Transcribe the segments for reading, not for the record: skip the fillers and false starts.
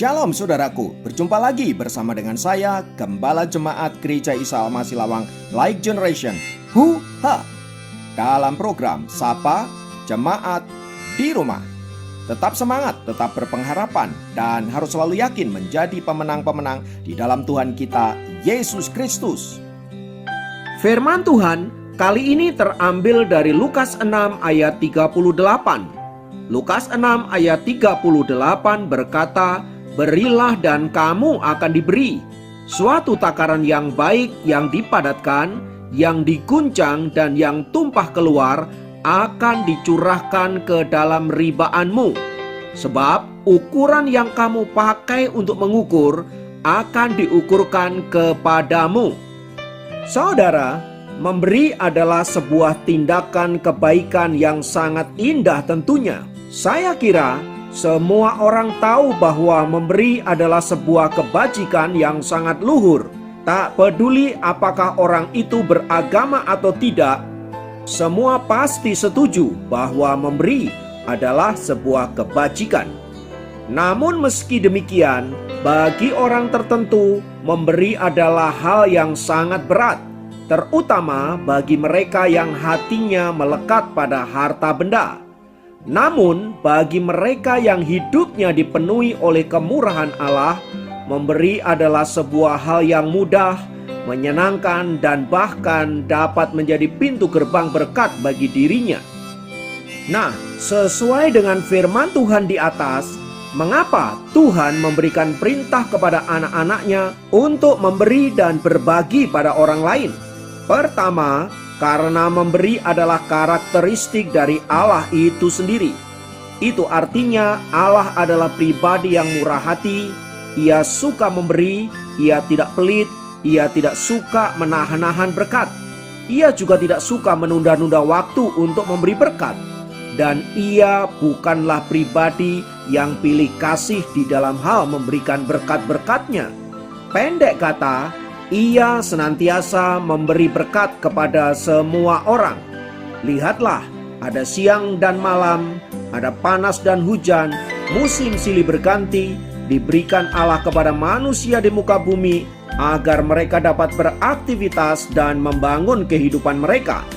Shalom saudaraku, berjumpa lagi bersama dengan saya, Gembala Jemaat Gereja Isa Al-Masih Lawang Like Generation, dalam program Sapa Jemaat di Rumah. Tetap semangat, tetap berpengharapan, dan harus selalu yakin menjadi pemenang-pemenang di dalam Tuhan kita, Yesus Kristus. Firman Tuhan kali ini terambil dari Lukas 6 ayat 38. Lukas 6 ayat 38 berkata, "Berilah dan kamu akan diberi. Suatu takaran yang baik, yang dipadatkan, yang diguncang dan yang tumpah keluar akan dicurahkan ke dalam ribaanmu. Sebab ukuran yang kamu pakai untuk mengukur akan diukurkan kepadamu." Saudara, memberi adalah sebuah tindakan kebaikan yang sangat indah tentunya. Saya kira semua orang tahu bahwa memberi adalah sebuah kebajikan yang sangat luhur. Tak peduli apakah orang itu beragama atau tidak, semua pasti setuju bahwa memberi adalah sebuah kebajikan. Namun meski demikian, bagi orang tertentu, memberi adalah hal yang sangat berat, terutama bagi mereka yang hatinya melekat pada harta benda. Namun bagi mereka yang hidupnya dipenuhi oleh kemurahan Allah, memberi adalah sebuah hal yang mudah, menyenangkan, dan bahkan dapat menjadi pintu gerbang berkat bagi dirinya. Nah, sesuai dengan firman Tuhan di atas, mengapa Tuhan memberikan perintah kepada anak-anaknya untuk memberi dan berbagi pada orang lain? Pertama, karena memberi adalah karakteristik dari Allah itu sendiri. Itu artinya Allah adalah pribadi yang murah hati. Ia suka memberi, ia tidak pelit, ia tidak suka menahan-nahan berkat. Ia juga tidak suka menunda-nunda waktu untuk memberi berkat. Dan ia bukanlah pribadi yang pilih kasih di dalam hal memberikan berkat-berkatnya. Pendek kata, ia senantiasa memberi berkat kepada semua orang. Lihatlah, ada siang dan malam, ada panas dan hujan, musim silih berganti, diberikan Allah kepada manusia di muka bumi agar mereka dapat beraktivitas dan membangun kehidupan mereka.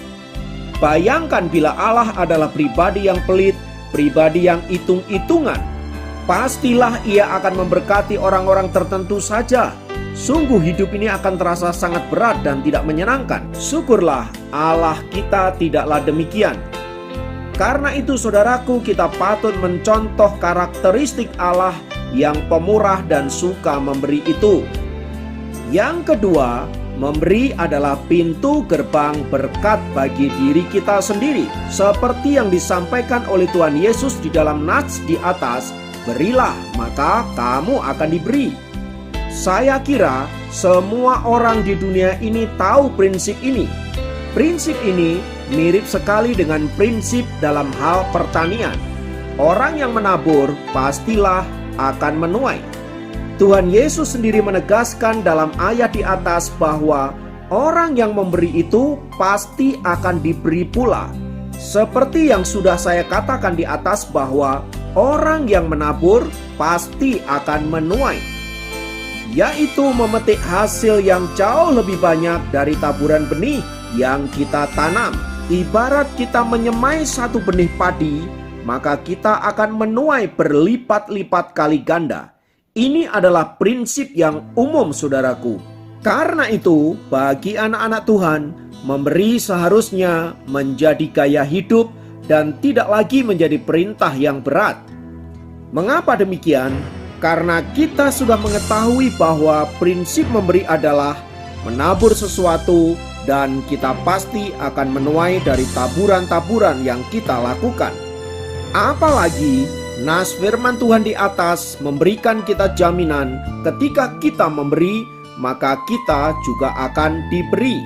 Bayangkan bila Allah adalah pribadi yang pelit, pribadi yang hitung-hitungan, pastilah ia akan memberkati orang-orang tertentu saja. Sungguh hidup ini akan terasa sangat berat dan tidak menyenangkan. Syukurlah Allah kita tidaklah demikian. Karena itu saudaraku, kita patut mencontoh karakteristik Allah yang pemurah dan suka memberi itu. Yang kedua, memberi adalah pintu gerbang berkat bagi diri kita sendiri. Seperti yang disampaikan oleh Tuhan Yesus di dalam nats di atas, "Berilah, maka kamu akan diberi." Saya kira semua orang di dunia ini tahu prinsip ini. Prinsip ini mirip sekali dengan prinsip dalam hal pertanian. Orang yang menabur pastilah akan menuai. Tuhan Yesus sendiri menegaskan dalam ayat di atas bahwa orang yang memberi itu pasti akan diberi pula. Seperti yang sudah saya katakan di atas bahwa orang yang menabur pasti akan menuai, yaitu memetik hasil yang jauh lebih banyak dari taburan benih yang kita tanam. Ibarat kita menyemai satu benih padi, maka kita akan menuai berlipat-lipat kali ganda. Ini adalah prinsip yang umum saudaraku. Karena itu, bagi anak-anak Tuhan, memberi seharusnya menjadi gaya hidup dan tidak lagi menjadi perintah yang berat. Mengapa demikian? Karena kita sudah mengetahui bahwa prinsip memberi adalah menabur sesuatu dan kita pasti akan menuai dari taburan-taburan yang kita lakukan. Apalagi nas firman Tuhan di atas memberikan kita jaminan ketika kita memberi, maka kita juga akan diberi.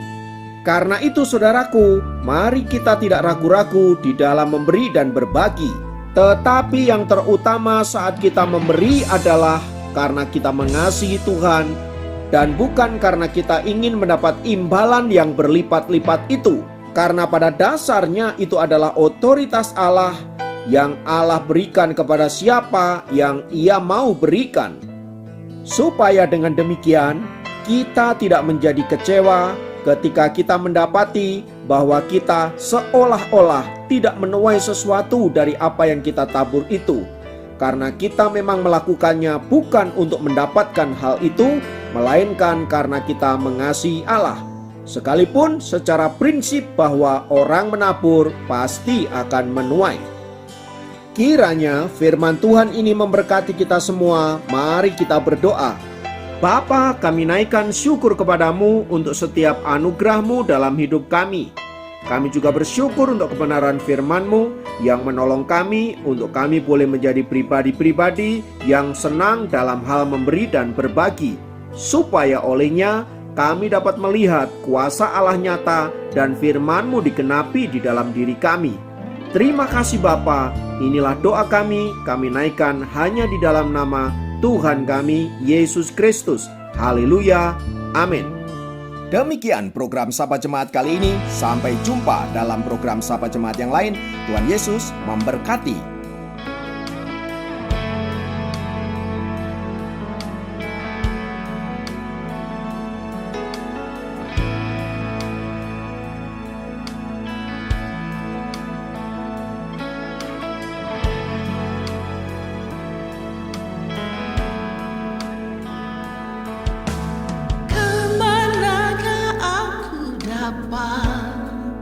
Karena itu saudaraku, mari kita tidak ragu-ragu di dalam memberi dan berbagi. Tetapi yang terutama saat kita memberi adalah karena kita mengasihi Tuhan dan bukan karena kita ingin mendapat imbalan yang berlipat-lipat itu. Karena pada dasarnya itu adalah otoritas Allah yang Allah berikan kepada siapa yang Ia mau berikan. supaya dengan demikian kita tidak menjadi kecewa ketika kita mendapati bahwa kita seolah-olah tidak menuai sesuatu dari apa yang kita tabur itu. Karena kita memang melakukannya bukan untuk mendapatkan hal itu, melainkan karena kita mengasihi Allah. Sekalipun secara prinsip bahwa orang menabur pasti akan menuai. Kiranya firman Tuhan ini memberkati kita semua. Mari kita berdoa. Bapa, kami naikkan syukur kepadamu untuk setiap anugerah-Mu dalam hidup kami. Kami juga bersyukur untuk kebenaran firman-Mu yang menolong kami untuk kami boleh menjadi pribadi-pribadi yang senang dalam hal memberi dan berbagi, supaya olehnya kami dapat melihat kuasa Allah nyata dan firman-Mu digenapi di dalam diri kami. Terima kasih Bapa, inilah doa kami naikkan hanya di dalam nama Tuhan kami, Yesus Kristus. Haleluya, amin. Demikian program Sapa Jemaat kali ini. Sampai jumpa dalam program Sapa Jemaat yang lain. Tuhan Yesus memberkati.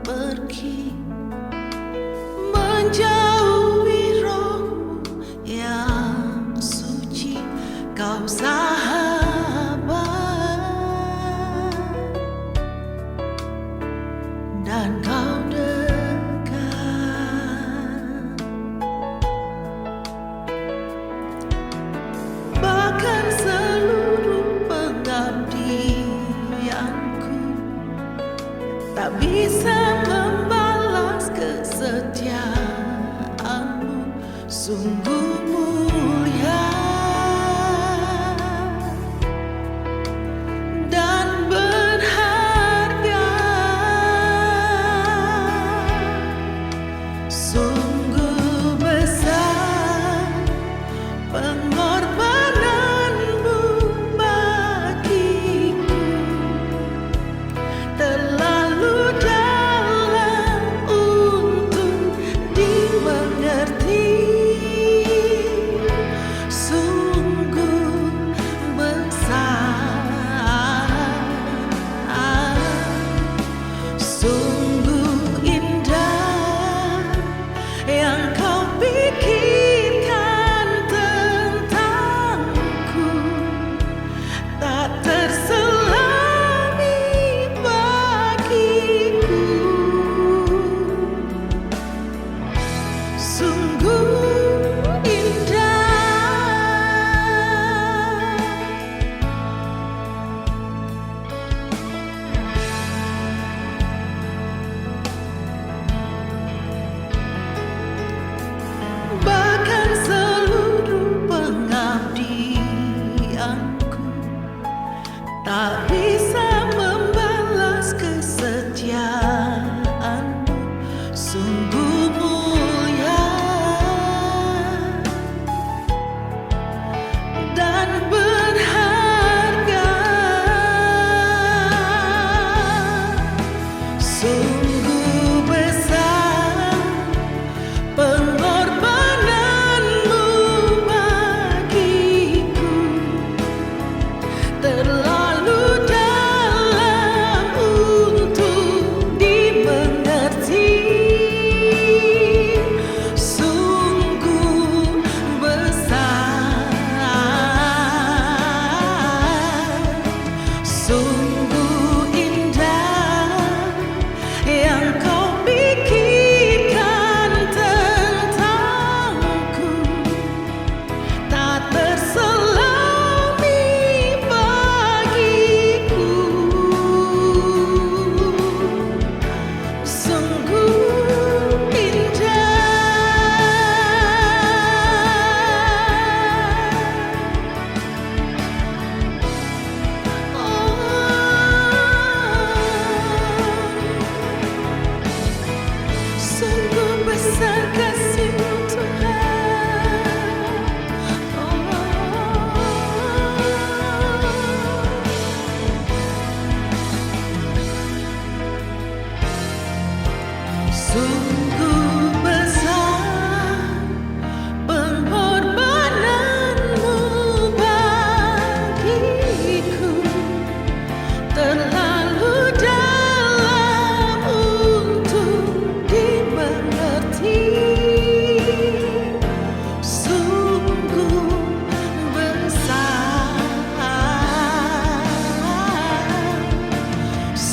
Pergi menjauhi roh yang suci, kau sahabat dan kau dekat, bahkan seluruh pengabdianku tak bisa membalas kesetiaanmu, sungguh mulia dan berharga, sungguh besar pengorbananmu bagiku, terlalu dalam untuk dimengerti.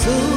sungguh